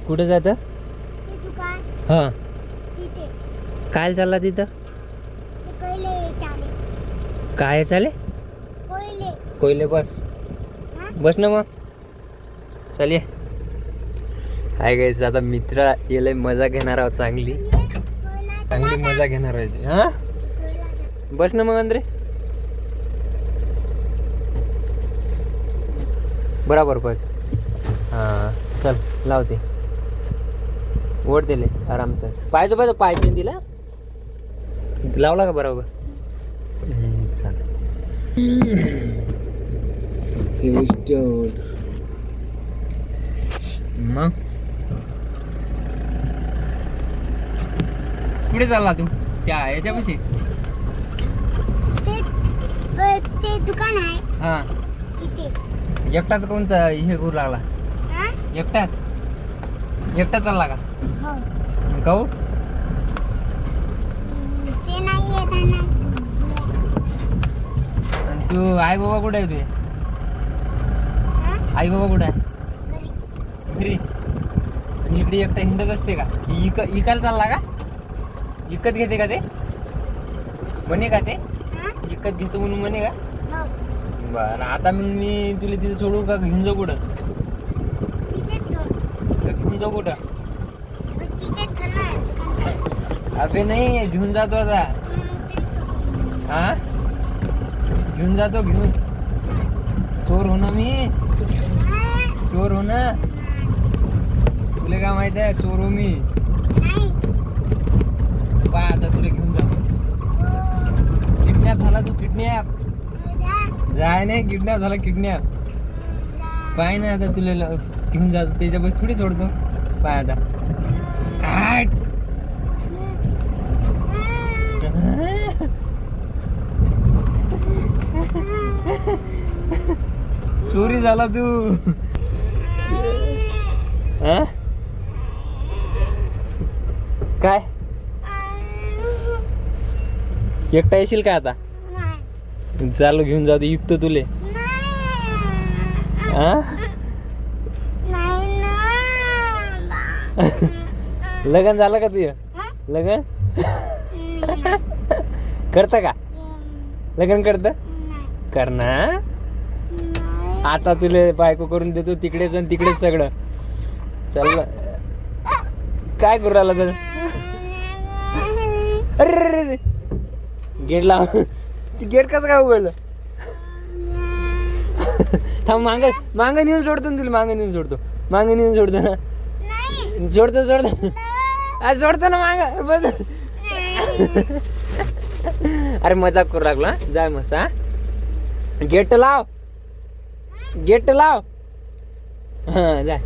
कुठं जातं? ते दुकान हां. तिथे काय चालला तिथं? ते कोयले चाले काय चाले? कोयले कोयले बस. हा बस ना मग. चल ये. हाय गाईज, आता मित्र येले मजा घेणार आहोत चांगली कोयला चांगली मजा घेणार आहे. हां कोयला बस ना मग अंद्रे. बराबर बस. हां चल लावते. ओढ दिले आरामचं. पाहिजे पाहिजे पाहिजे तिला लावला का बरोबर. चल मग कुठे चालला तू? त्या याच्यापाशी. ते दुकान आहे हा तिथे एकटाच कोणचा हे करू लागला? हा एकटा चालला का? हो काऊ ते नाही येत आहे ना आणि तू आई बाबा कुठे आहे तुझे? हा आई बाबा कुठे आहे? घरी घरी. आणि इकडे एकटा हिंडत असते का? इकायला चालला का? इकत घेते का ते? म्हणे का ते? हा इकत घेतो म्हणून म्हणे का? हो बरं आता मग मी तुला तिथे सोडू का घेऊन जाऊ कुठं? तिथेच चल का घेऊन जाऊ कुठं? तिथेच चल ना दुकान अबे नाही घेऊन जातो आता. हा घेऊन जातो घेऊन. चोर हो ना मी. चोर हो ना. तुला काय माहित आहे चोर हो मी. नाही पाय आता तुला घेऊन जातो. किडनॅप झाला तू. किडनॅप जाय नाही. किडनॅप झाला किडनॅप. पाय ना आता तुला घेऊन जातो त्याच्यापाशी थोडी सोडतो. पाय आता आट. चोरी झाला तू. हा काय एकटा येशील का आता? चालू घेऊन जातो. युक्त तुले. हा लगन झालं का तुझं? लगन करत का? लगन करत कर ना. आता तुले बायको करून देतो तिकडेच आणि तिकडेच सगळं. चल काय करू राहिला तर? अरे गेट लाव. गेट कसं काय उघडलं? थांब मांग नेऊन सोडतो ना तुला. मांग नेऊन सोडतो. मांग नेऊन सोडतो ना. सोडतो सोडतो ना मांग बस. अरे मजाक करू लागला. जाय मस्त. हा गेट लाव. गेट लाव. हा जाय.